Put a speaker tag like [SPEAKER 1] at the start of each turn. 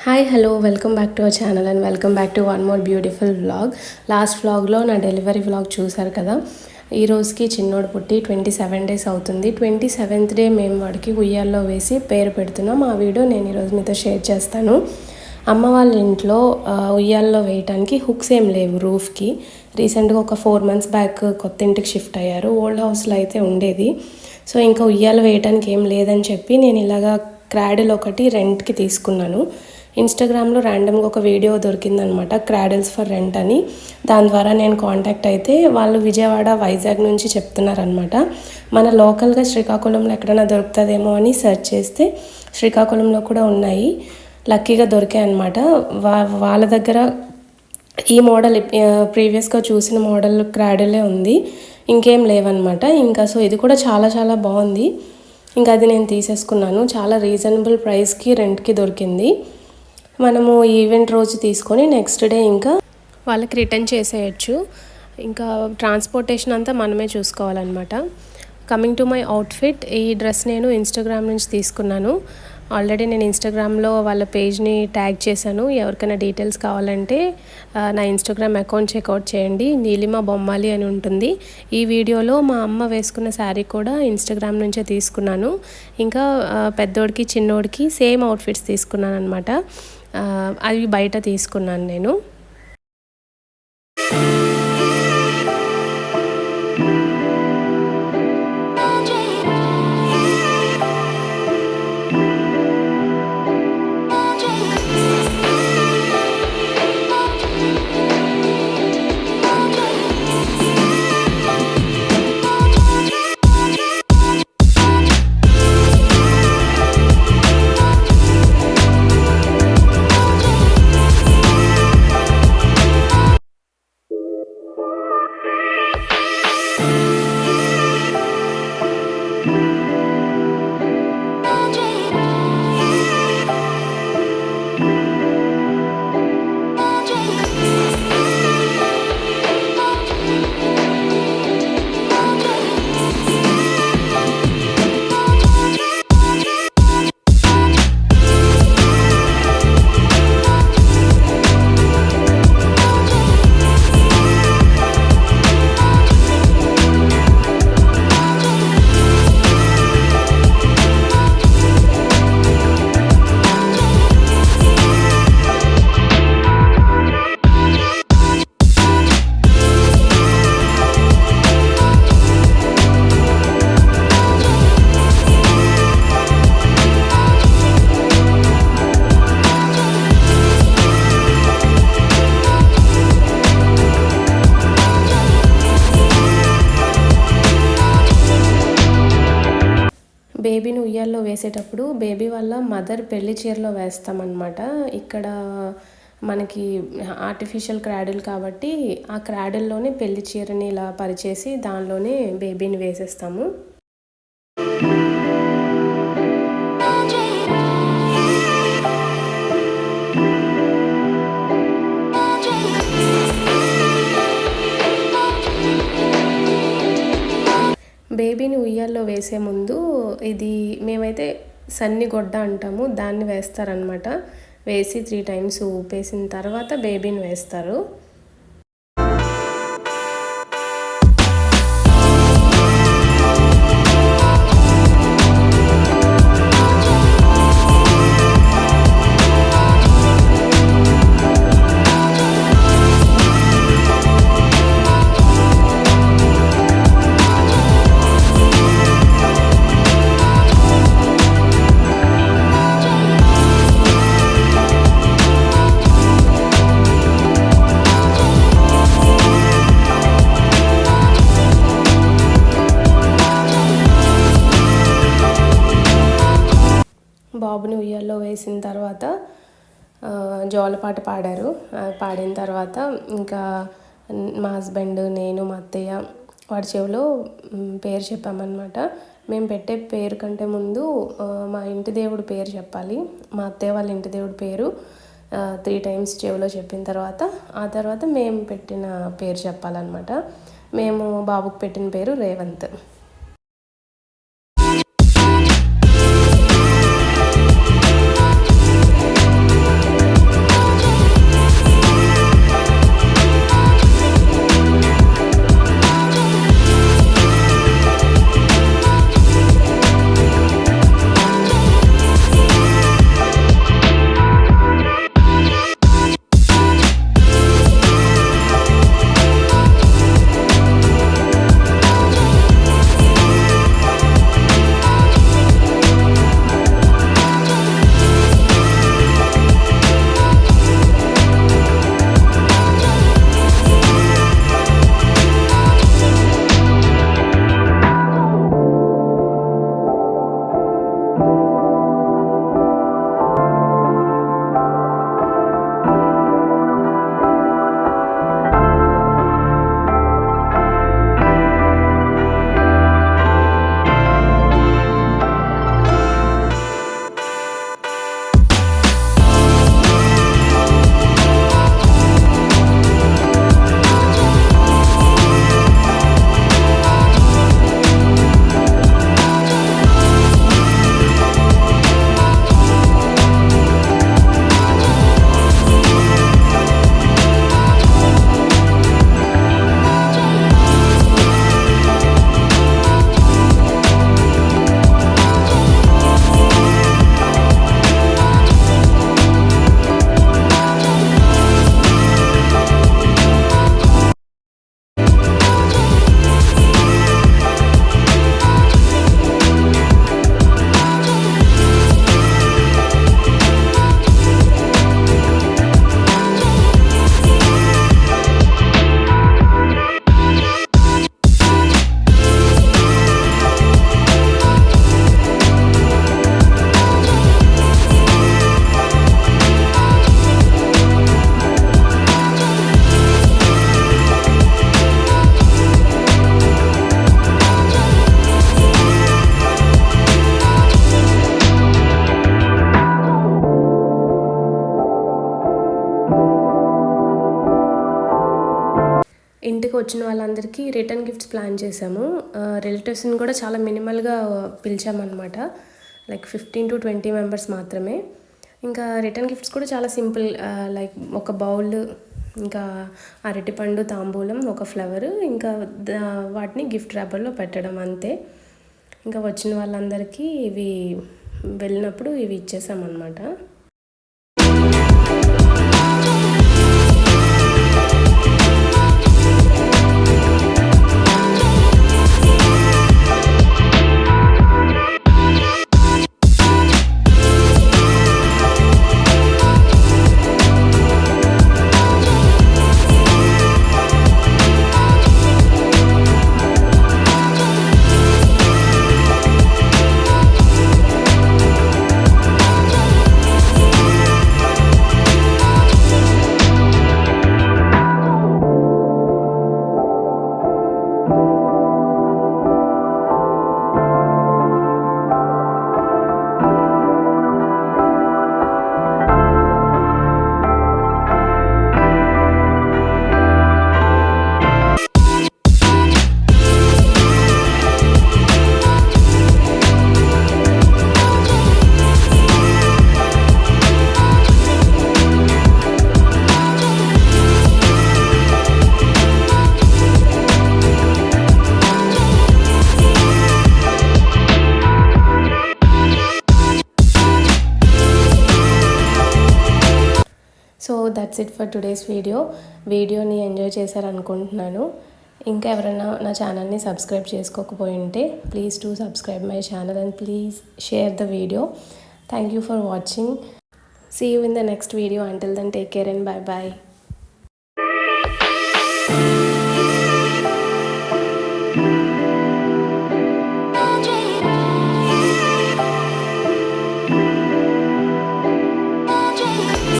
[SPEAKER 1] Hi hello welcome back to our channel and welcome back to one more beautiful vlog. Last వ్లాగ్లో నా delivery vlog చూసారు కదా. ఈ రోజుకి చిన్నోడు పుట్టి 27 days అవుతుంది. 27th day మేము వాడికి ఉయ్యాల్లో వేసి పేరు పెడుతున్నాం. ఆ వీడియో నేను ఈరోజు మీతో షేర్ చేస్తాను. అమ్మ వాళ్ళ ఇంట్లో ఉయ్యాల్లో వేయటానికి హుక్స్ ఏం లేవు రూఫ్కి. రీసెంట్గా ఒక 4 months బ్యాక్ కొత్త ఇంటికి షిఫ్ట్ అయ్యారు. ఓల్డ్ హౌస్లో అయితే ఉండేది. సో ఇంకా ఉయ్యాలు వేయటానికి ఏం లేదని చెప్పి నేను ఇలాగా క్రాడిల్ ఒకటి రెంట్కి తీసుకున్నాను. ఇన్స్టాగ్రామ్లో ర్యాండమ్గా ఒక వీడియో దొరికిందనమాట, క్రాడిల్స్ ఫర్ రెంట్ అని. దాని ద్వారా నేను కాంటాక్ట్ అయితే వాళ్ళు విజయవాడ వైజాగ్ నుంచి చెప్తున్నారనమాట. మన లోకల్గా శ్రీకాకుళంలో ఎక్కడైనా దొరుకుతుందేమో అని సెర్చ్ చేస్తే శ్రీకాకుళంలో కూడా ఉన్నాయి. లక్కీగా దొరికాయి అనమాట. వాళ్ళ దగ్గర ఈ మోడల్ ప్రీవియస్గా చూసిన మోడల్ క్రాడిలే ఉంది, ఇంకేం లేవన్నమాట. ఇంకా సో ఇది కూడా చాలా చాలా బాగుంది. ఇంకా అది నేను తీసేసుకున్నాను. చాలా రీజనబుల్ ప్రైస్కి రెంట్కి దొరికింది. మనము ఈవెంట్ రోజు తీసుకొని నెక్స్ట్ డే ఇంకా వాళ్ళకి రిటర్న్ చేసేయచ్చు. ఇంకా ట్రాన్స్పోర్టేషన్ అంతా మనమే చూసుకోవాలన్నమాట. కమింగ్ టు మై అవుట్ఫిట్, ఈ డ్రెస్ నేను ఇన్స్టాగ్రామ్ నుంచి తీసుకున్నాను. ఆల్రెడీ నేను ఇన్స్టాగ్రామ్లో వాళ్ళ పేజ్ని ట్యాగ్ చేశాను. ఎవరికైనా డీటెయిల్స్ కావాలంటే నా ఇన్స్టాగ్రామ్ అకౌంట్ చెక్అవుట్ చేయండి. నీలిమ బొమ్మాలి అని ఉంటుంది. ఈ వీడియోలో మా అమ్మ వేసుకున్న శారీ కూడా ఇన్స్టాగ్రామ్ నుంచే తీసుకున్నాను. ఇంకా పెద్దోడికి చిన్నోడికి సేమ్ అవుట్ఫిట్స్ తీసుకున్నాను అనమాట. అవి బయట తీసుకున్నాను నేను. బేబీని ఉయ్యాల్లో వేసేటప్పుడు బేబీ వాళ్ళ మదర్ పెళ్లి చీరలో వేస్తామన్నమాట. ఇక్కడ మనకి ఆర్టిఫిషియల్ క్రాడిల్ కాబట్టి ఆ క్రాడిల్లోనే పెళ్లి చీరని ఇలా పరిచేసి దానిలోనే బేబీని వేసేస్తాము. బేబీని ఉయ్యాల్లో వేసే ముందు ఇది మేమైతే సన్నిగొడ్డ అంటాము, దాన్ని వేస్తారనమాట. వేసి 3 times ఊపేసిన తర్వాత బేబీని వేస్తారు. బాబుని ఉయ్యాల్లో వేసిన తర్వాత జోలపాట పాడారు. పాడిన తర్వాత ఇంకా మా హస్బెండ్, నేను, మా అత్తయ్య వాడి చెవిలో పేరు చెప్పామన్నమాట. మేము పెట్టే పేరు కంటే ముందు మా ఇంటి దేవుడు పేరు చెప్పాలి. మా అత్తయ్య వాళ్ళ ఇంటి దేవుడి పేరు 3 times చెవిలో చెప్పిన తర్వాత ఆ తర్వాత మేము పెట్టిన పేరు చెప్పాలన్నమాట. మేము బాబుకి పెట్టిన పేరు రేవంత్. వచ్చిన వాళ్ళందరికీ రిటర్న్ గిఫ్ట్స్ ప్లాన్ చేసాము. రిలేటివ్స్ని కూడా చాలా మినిమల్గా పిలిచామన్నమాట. లైక్ 15 to 20 మెంబర్స్ మాత్రమే. ఇంకా రిటర్న్ గిఫ్ట్స్ కూడా చాలా సింపుల్, లైక్ ఒక బౌల్, ఇంకా అరటిపండు, తాంబూలం, ఒక ఫ్లవర్, ఇంకా వాటిని గిఫ్ట్ ర్యాపర్లో పెట్టడం అంతే. ఇంకా వచ్చిన వాళ్ళందరికీ ఇవి వెళ్ళినప్పుడు ఇవి ఇచ్చేసామన్నమాట. So that's it for today's వీడియోని ఎంజాయ్ చేశారనుకుంటున్నాను. ఇంకా ఎవరైనా నా ఛానల్ని సబ్స్క్రైబ్ చేసుకోకపోయి ఉంటే please to subscribe my channel and please share the video. Thank you for watching. See you in the next video. Until then take care and bye.